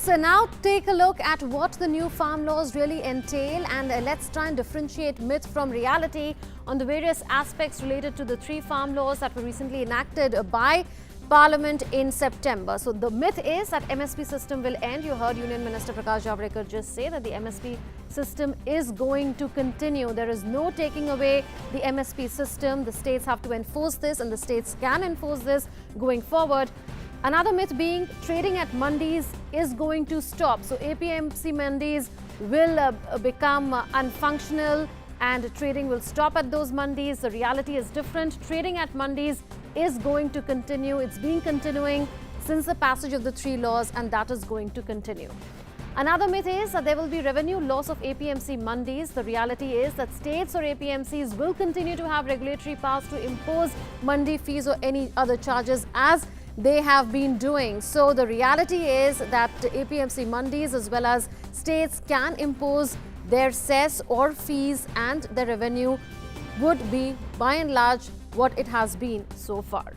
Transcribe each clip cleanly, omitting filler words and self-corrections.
Let's now take a look at what the new farm laws really entail, and let's try and differentiate myth from reality on the various aspects related to the three farm laws that were recently enacted by Parliament in September. So the myth is that MSP system will end. You heard Union Minister Prakash Javadekar just say that the MSP system is going to continue. There is no taking away the MSP system. The states have to enforce this, and the states can enforce this going forward. Another myth being trading at mandis is going to stop. So APMC mandis will become unfunctional and trading will stop at those mandis. The reality is different. Trading at mandis is going to continue. It's been continuing since the passage of the three laws, and that is going to continue. Another myth is that there will be revenue loss of APMC mandis. The reality is that states or APMCs will continue to have regulatory powers to impose mandi fees or any other charges as they have been doing. So the reality is that APMC mandis as well as states can impose their cess or fees, and the revenue would be by and large what it has been so far.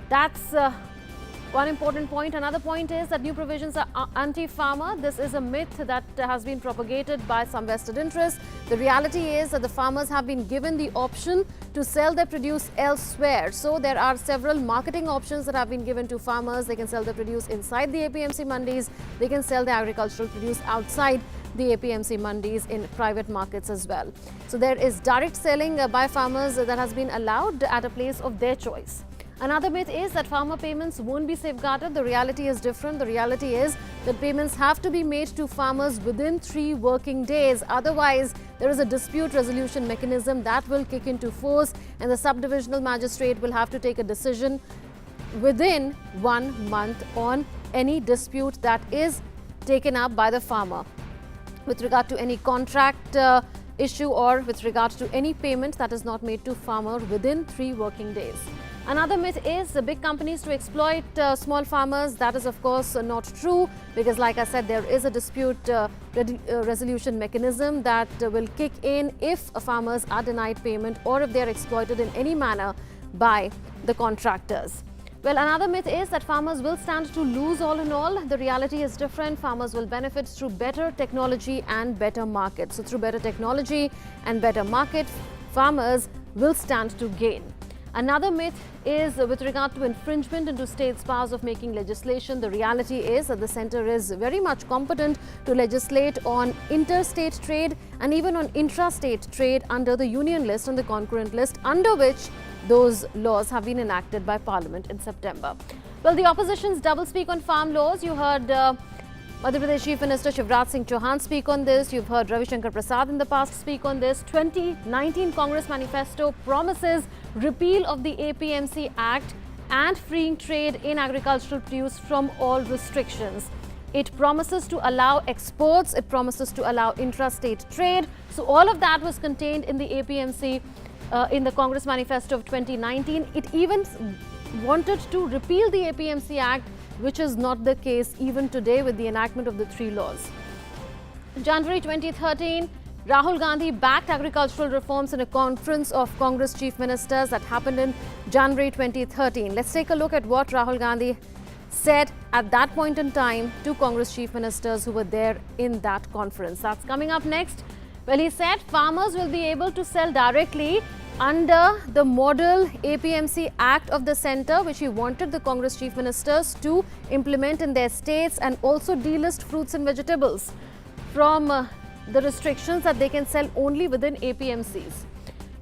That's one important point. Another point is that new provisions are anti-farmer. This is a myth that has been propagated by some vested interests. The reality is that the farmers have been given the option to sell their produce elsewhere. So there are several marketing options that have been given to farmers. They can sell their produce inside the APMC mandis. They can sell their agricultural produce outside the APMC mandis in private markets as well. So there is direct selling by farmers that has been allowed at a place of their choice. Another myth is that farmer payments won't be safeguarded. The reality is different. The reality is that payments have to be made to farmers within 3 working days. Otherwise, there is a dispute resolution mechanism that will kick into force, and the subdivisional magistrate will have to take a decision within 1 month on any dispute that is taken up by the farmer with regard to any contract issue or with regard to any payment that is not made to farmer within 3 working days. Another myth is the big companies to exploit small farmers. That is, of course, not true, because like I said, there is a dispute resolution mechanism that will kick in if farmers are denied payment or if they are exploited in any manner by the contractors. Well, another myth is that farmers will stand to lose all in all. The reality is different. Farmers will benefit through better technology and better market. So through better technology and better market, farmers will stand to gain. Another myth is with regard to infringement into states' powers of making legislation. The reality is that the centre is very much competent to legislate on interstate trade and even on intrastate trade under the union list and the concurrent list, under which those laws have been enacted by Parliament in September. Well, the opposition's doublespeak on farm laws. You heard Madhya Pradesh Chief Minister Shivraj Singh Chauhan speak on this. You've heard Ravi Shankar Prasad in the past speak on this. 2019 Congress manifesto promises repeal of the APMC Act and freeing trade in agricultural produce from all restrictions. It promises to allow exports. It promises to allow intrastate trade. So all of that was contained in the APMC in the Congress manifesto of 2019. It even wanted to repeal the APMC Act, which is not the case even today with the enactment of the 3 laws. In January 2013, Rahul Gandhi backed agricultural reforms in a conference of Congress chief ministers that happened in January 2013. Let's take a look at what Rahul Gandhi said at that point in time to Congress chief ministers who were there in that conference. That's coming up next. Well, he said farmers will be able to sell directly under the model APMC Act of the centre, which he wanted the Congress chief ministers to implement in their states, and also delist fruits and vegetables from the restrictions that they can sell only within APMCs.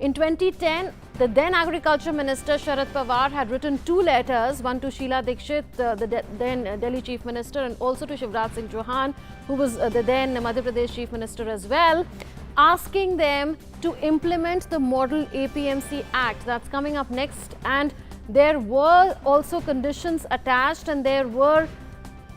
In 2010, the then Agriculture Minister Sharad Pawar had written 2 letters, one to Sheila Dikshit, the then Delhi Chief Minister, and also to Shivraj Singh Chauhan, who was the then Madhya Pradesh Chief Minister as well, asking them to implement the model APMC Act. That's coming up next. And there were also conditions attached, and there were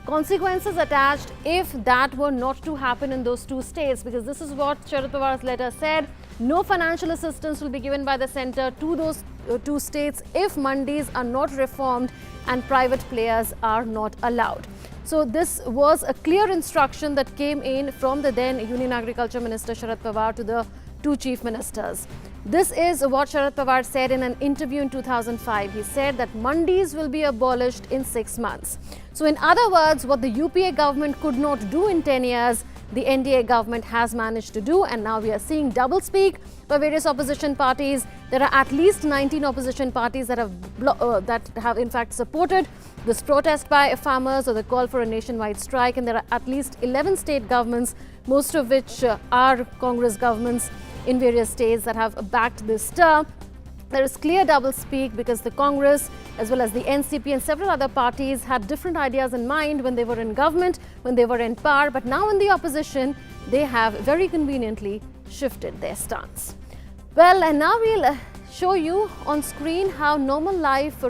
consequences attached if that were not to happen in those 2 states, because this is what Sharad Pawar's letter said. No financial assistance will be given by the centre to those 2 states if mandis are not reformed and private players are not allowed. So this was a clear instruction that came in from the then Union Agriculture Minister Sharad Pawar to the 2 chief ministers. This is what Sharad Pawar said in an interview in 2005. He said that mandis will be abolished in 6 months. So in other words, what the UPA government could not do in 10 years, the NDA government has managed to do, and now we are seeing doublespeak by various opposition parties. There are at least 19 opposition parties that have in fact supported this protest by farmers or the call for a nationwide strike, and there are at least 11 state governments, most of which are Congress governments in various states, that have backed this stir. There is clear doublespeak because the Congress as well as the NCP and several other parties had different ideas in mind when they were in government, when they were in power, but now in the opposition, they have very conveniently shifted their stance. Well, and now we'll show you on screen how normal life